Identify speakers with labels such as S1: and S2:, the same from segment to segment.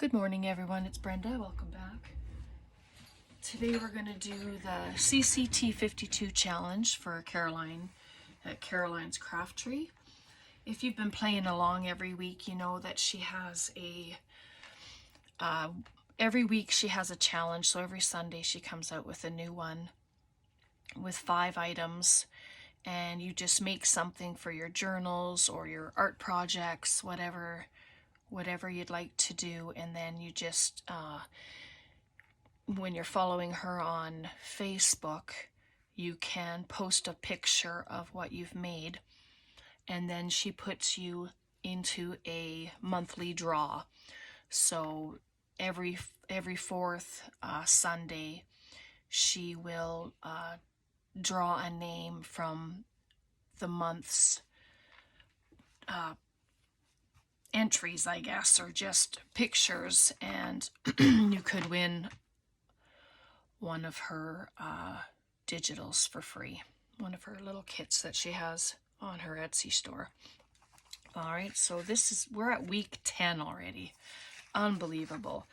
S1: Good morning, everyone. It's Brenda. Welcome back. Today we're going to do the CCT 52 challenge for Caroline at Caroline's Craft Tree. If you've been playing along every week, you know that she has every week she has a challenge. So every Sunday she comes out with a new one with 5 items, and you just make something for your journals or your art projects, whatever you'd like to do. And then you just when you're following her on Facebook, you can post a picture of what you've made, and then she puts you into a monthly draw. So every fourth Sunday she will draw a name from the month's entries, I guess, or just pictures, and you could win one of her digitals for free, one of her little kits that she has on her Etsy store. All right, so we're at week 10 already. Unbelievable.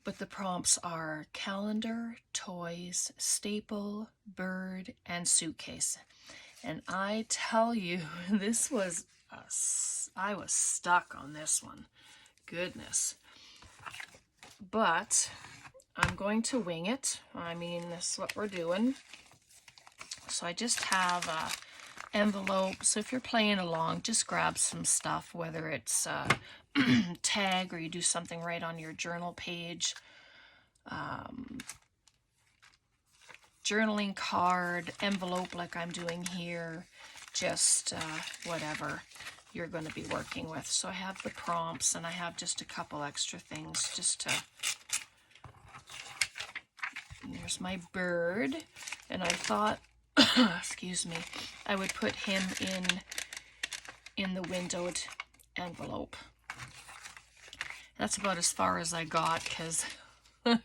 S1: But the prompts are calendar, toys, staple, bird, and suitcase. And I tell you, I was stuck on this one. Goodness. But I'm going to wing it. I mean, this is what we're doing. So I just have an envelope. So if you're playing along, just grab some stuff, whether it's tag or you do something right on your journal page. Journaling card, envelope like I'm doing here, just whatever you're going to be working with. So I have the prompts, and I have just a couple extra things just to... And there's my bird, and I thought, excuse me, I would put him in the windowed envelope. That's about as far as I got, because the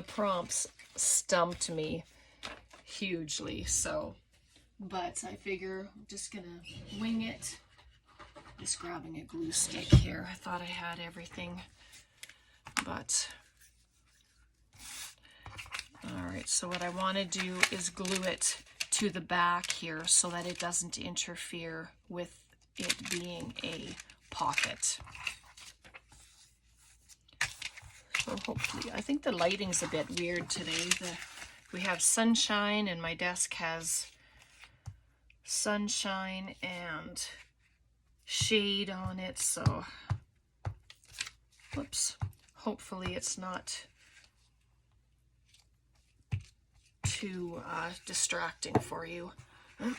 S1: prompts stumped me hugely. So, but I figure I'm just gonna wing it. Just grabbing a glue stick here. I thought I had everything, but all right. So what I want to do is glue it to the back here so that it doesn't interfere with it being a pocket. So hopefully, I think the lighting's a bit weird today. We have sunshine, and my desk has sunshine and shade on it, so whoops. Hopefully it's not too distracting for you. I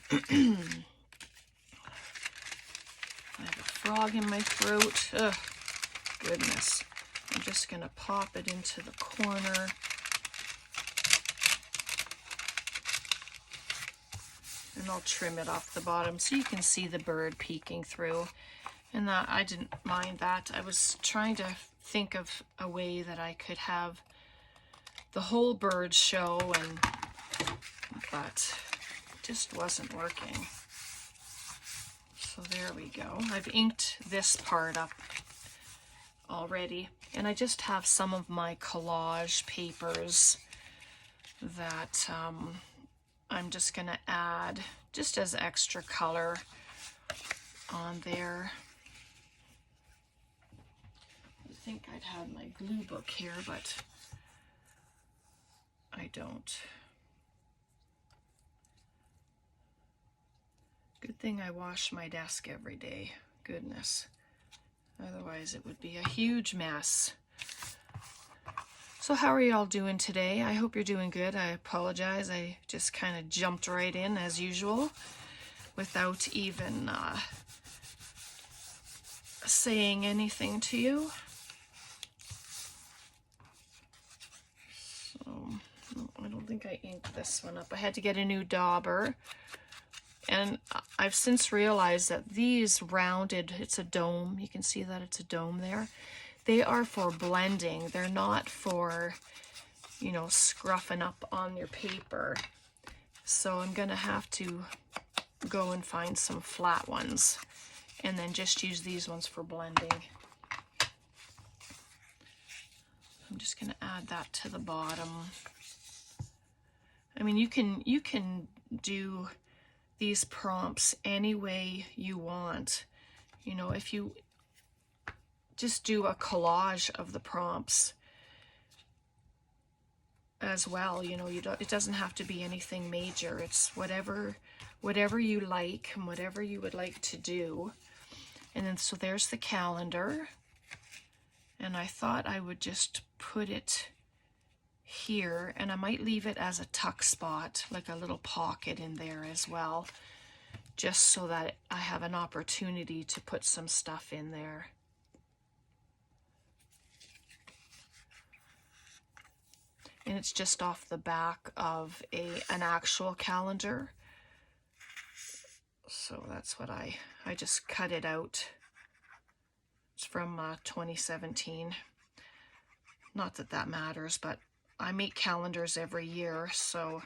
S1: have a frog in my throat. Ugh, goodness. I'm just going to pop it into the corner. And I'll trim it off the bottom so you can see the bird peeking through. And that, I didn't mind that. I was trying to think of a way that I could have the whole bird show, but it just wasn't working. So there we go. I've inked this part up already, and I just have some of my collage papers that I'm just going to add just as extra color on there. I think I'd have my glue book here, but I don't. Good thing I wash my desk every day. Goodness. Otherwise it would be a huge mess. So how are y'all doing today? I hope you're doing good. I apologize. I just kind of jumped right in as usual without even saying anything to you. So I don't think I inked this one up. I had to get a new dauber. And I've since realized that these rounded, it's a dome. You can see that it's a dome there. They are for blending. They're not for, you know, scruffing up on your paper. So I'm going to have to go and find some flat ones and then just use these ones for blending. I'm just going to add that to the bottom. I mean, you can do these prompts any way you want. You know, if you just do a collage of the prompts as well, you know, it doesn't have to be anything major. It's whatever you like and whatever you would like to do. And then so there's the calendar, and I thought I would just put it here, and I might leave it as a tuck spot, like a little pocket in there as well, just so that I have an opportunity to put some stuff in there. And it's just off the back of an actual calendar. So that's what I just cut it out. It's from 2017. Not that that matters, but I make calendars every year, so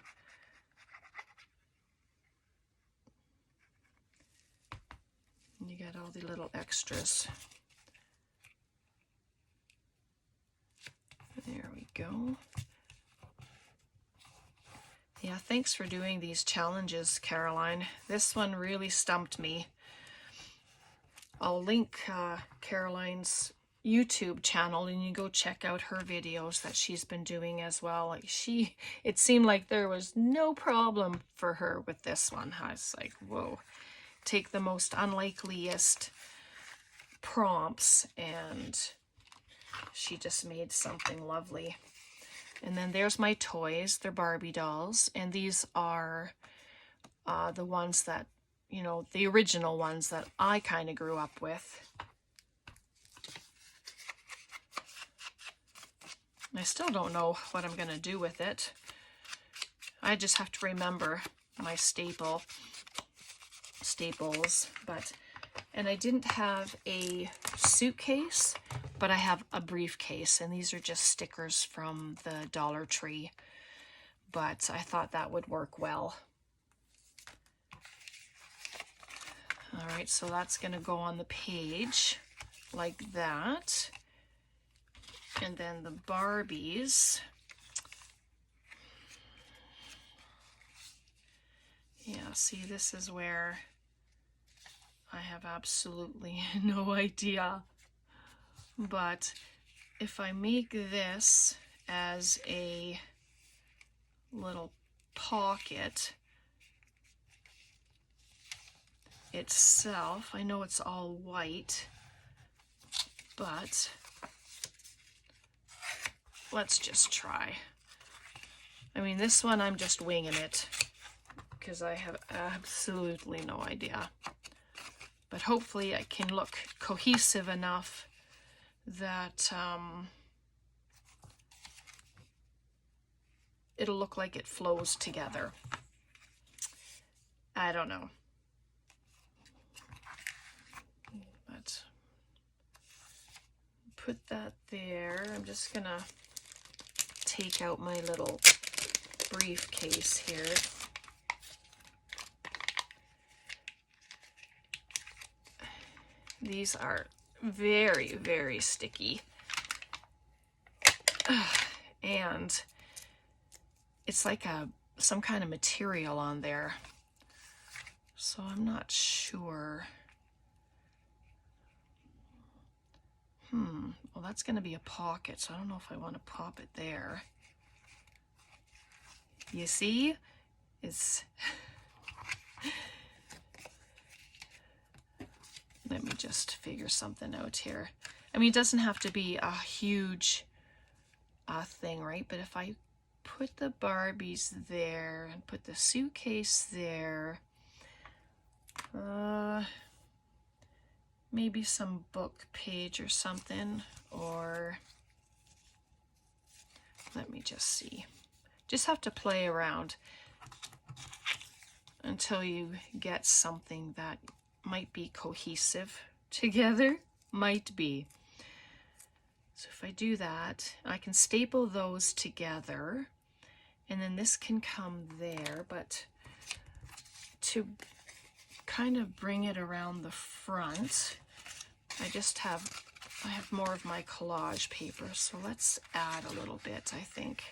S1: you get all the little extras. There we go. Yeah, thanks for doing these challenges, Caroline. This one really stumped me. I'll link Caroline's YouTube channel, and you go check out her videos that she's been doing as well. Like it seemed like there was no problem for her with this one. I was like, whoa, take the most unlikeliest prompts and she just made something lovely. And then there's my toys. They're Barbie dolls, and these are the ones that, you know, the original ones that I kind of grew up with. I still don't know what I'm going to do with it. I just have to remember my staples. And I didn't have a suitcase, but I have a briefcase, and these are just stickers from the Dollar Tree. But I thought that would work well. All right, so that's going to go on the page like that. And then the Barbies. Yeah, see, this is where I have absolutely no idea. But if I make this as a little pocket itself, I know it's all white, but let's just try. I mean, this one I'm just winging it because I have absolutely no idea. But hopefully it can look cohesive enough that it'll look like it flows together. I don't know. But put that there. I'm just gonna take out my little briefcase here. These are very, very sticky. And it's like some kind of material on there. So I'm not sure. Well, that's going to be a pocket, so I don't know if I want to pop it there. You see? It's... Let me just figure something out here. I mean, it doesn't have to be a huge thing, right? But if I put the Barbies there and put the suitcase there, maybe some book page or something, or let me just see. Just have to play around until you get something that might be cohesive together. Might be. So if I do that, I can staple those together, and then this can come there, but to kind of bring it around the front. I have more of my collage paper, so let's add a little bit, I think.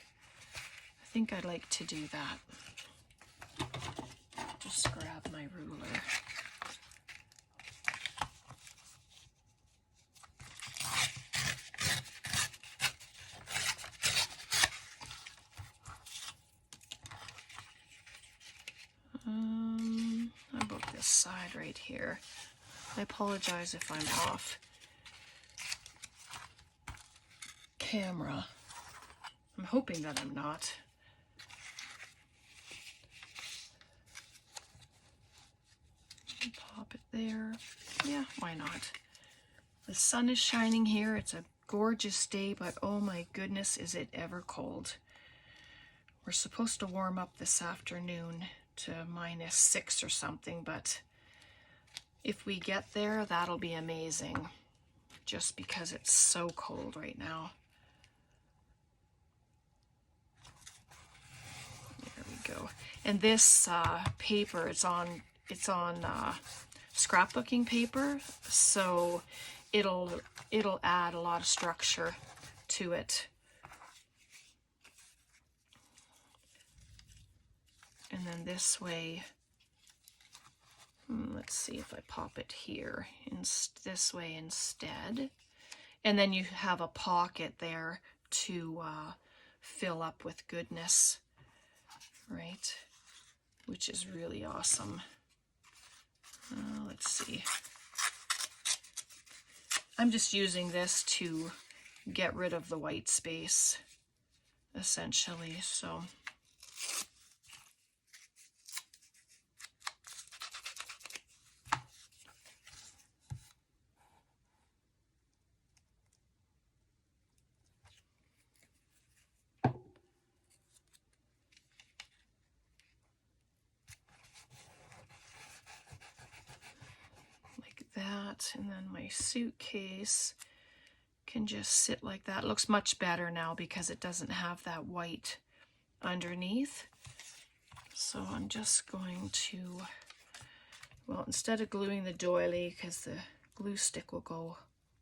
S1: I think I'd like to do that. Just grab my ruler. How about this side right here? I apologize if I'm off camera. I'm hoping that I'm not. Pop it there. Yeah, why not? The sun is shining here. It's a gorgeous day, but oh my goodness, is it ever cold. We're supposed to warm up this afternoon to -6 or something, but if we get there, that'll be amazing, just because it's so cold right now. There we go. And this paper, it's on scrapbooking paper, so it'll add a lot of structure to it. And then this way, let's see if I pop it here this way instead. And then you have a pocket there to fill up with goodness, right? Which is really awesome. Let's see. I'm just using this to get rid of the white space, essentially, so. That, and then my suitcase can just sit like that. It looks much better now because it doesn't have that white underneath. So I'm just going to, well, instead of gluing the doily, because the glue stick will go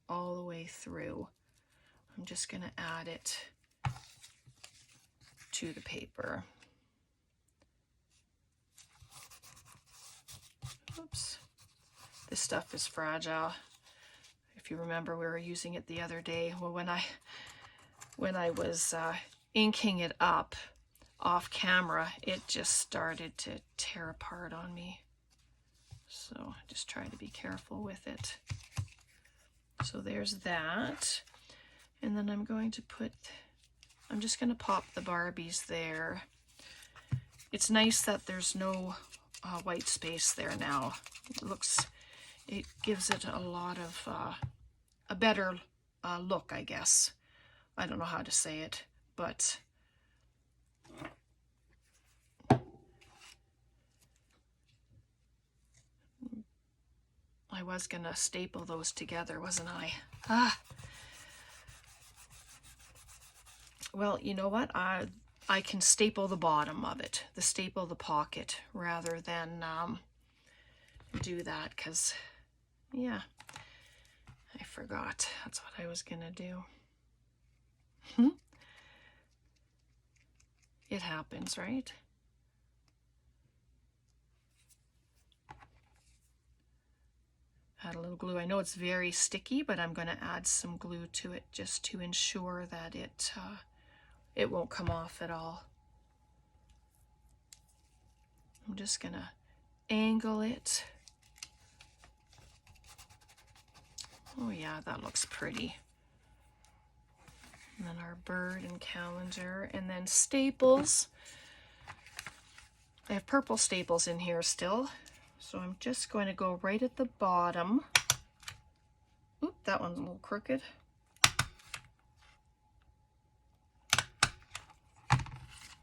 S1: all the way through, I'm just going to add it to the paper. Oops. This stuff is fragile. If you remember, we were using it the other day. Well, when I was inking it up off camera, it just started to tear apart on me. So just try to be careful with it. So there's that. And then I'm just going to pop the Barbies there. It's nice that there's no white space there now. It gives it a lot of, a better look, I guess. I don't know how to say it, but I was gonna staple those together, wasn't I? Well, you know what? I can staple the bottom of it, staple the pocket, rather than do that, because yeah, I forgot. That's what I was gonna do. It happens, right? Add a little glue. I know it's very sticky, but I'm going to add some glue to it just to ensure that it won't come off at all. I'm just going to angle it. Oh yeah, that looks pretty. And then our bird and calendar, and then staples. I have purple staples in here still, so I'm just going to go right at the bottom. Oop, that one's a little crooked.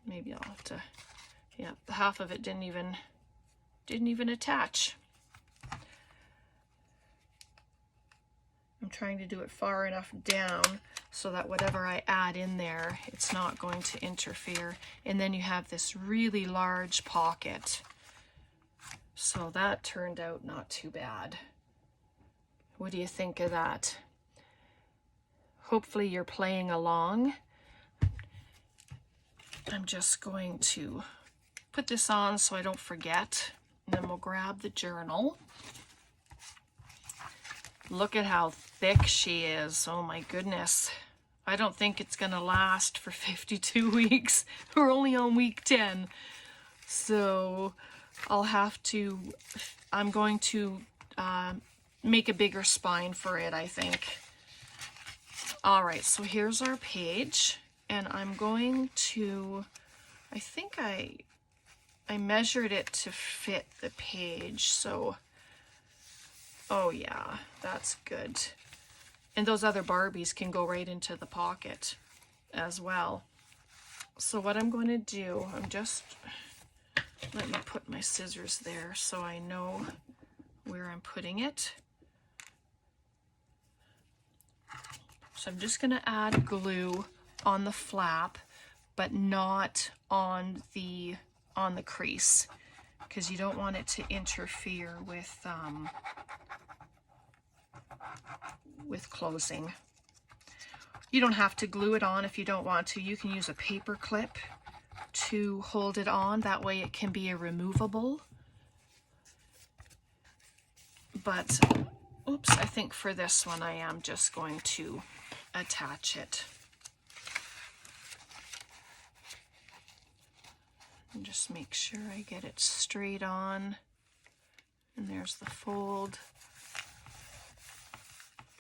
S1: Maybe I'll have to, yeah, half of it didn't even attach. I'm trying to do it far enough down so that whatever I add in there, it's not going to interfere. And then you have this really large pocket So that turned out not too bad. What do you think of that? Hopefully you're playing along. I'm just going to put this on so I don't forget. And then we'll grab the journal. Look at how thick she is. Oh my goodness. I don't think it's gonna last for 52 weeks. We're only on week 10. So I'm going to make a bigger spine for it, I think. All right, so here's our page, and I'm going to, I think I measured it to fit the page, so, oh yeah, that's good. And those other Barbies can go right into the pocket as well. So what I'm going to do, let me put my scissors there so I know where I'm putting it. So I'm just going to add glue on the flap, but not on the crease, because you don't want it to interfere with closing. You don't have to glue it on if you don't want to. You can use a paper clip to hold it on. That way it can be a removable. But, oops, I think for this one I am just going to attach it. And just make sure I get it straight on. And there's the fold.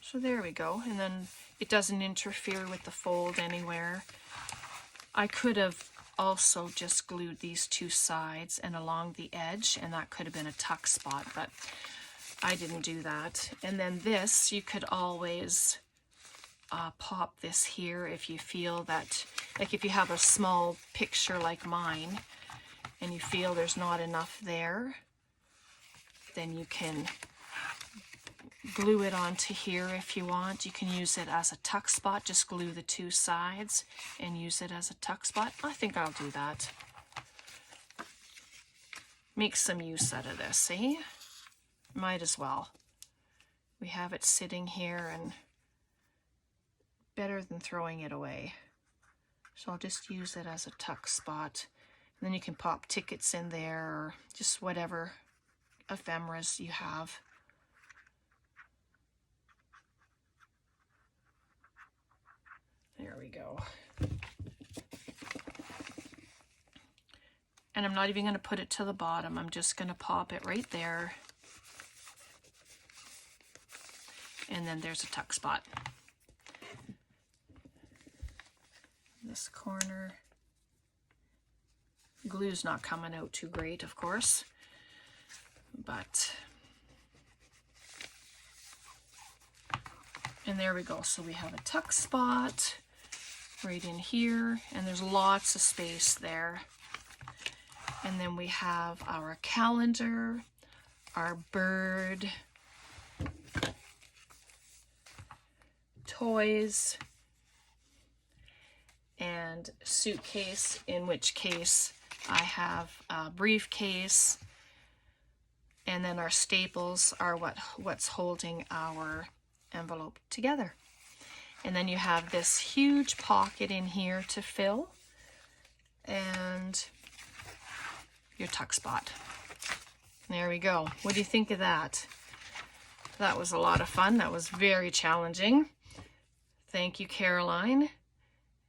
S1: So there we go. And then it doesn't interfere with the fold anywhere. I could have also just glued these two sides and along the edge, and that could have been a tuck spot, but I didn't do that. And then this, you could always pop this here if you feel that, like if you have a small picture like mine and you feel there's not enough there, then you can glue it onto here if you want. You can use it as a tuck spot, just glue the two sides and use it as a tuck spot. I think I'll do that. Make some use out of this, eh? Might as well. We have it sitting here, and better than throwing it away. So I'll just use it as a tuck spot. And then you can pop tickets in there, or just whatever ephemeras you have. There we go. And I'm not even going to put it to the bottom. I'm just going to pop it right there. And then there's a tuck spot. This corner. Glue's not coming out too great, of course. But, and there we go. So we have a tuck spot right in here, and there's lots of space there. And then we have our calendar, our bird, toys, and suitcase, in which case I have a briefcase, and then our staples are what's holding our envelope together. And then you have this huge pocket in here to fill, and your tuck spot. There we go. What do you think of that? That was a lot of fun. That was very challenging. Thank you, Caroline.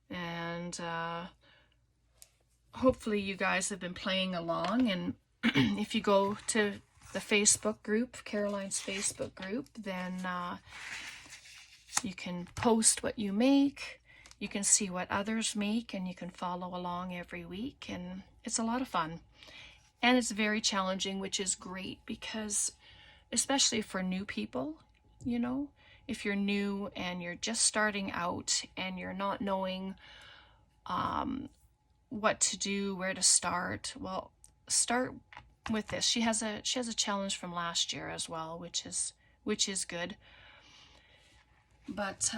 S1: And hopefully you guys have been playing along. And if you go to the Facebook group, Caroline's Facebook group, then you can post what you make. You can see what others make, and you can follow along every week. And it's a lot of fun. And it's very challenging, which is great, because especially for new people, you know, if you're new and you're just starting out and you're not knowing what to do, where to start, well, start with this. She has a challenge from last year as well, which is good. But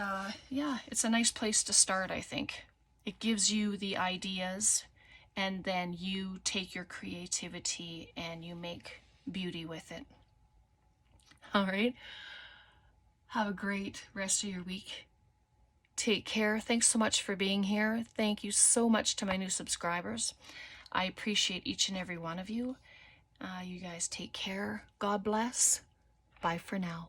S1: yeah, it's a nice place to start, I think. It gives you the ideas, and then you take your creativity and you make beauty with it. All right. Have a great rest of your week. Take care. Thanks so much for being here. Thank you so much to my new subscribers. I appreciate each and every one of you. You guys take care. God bless. Bye for now.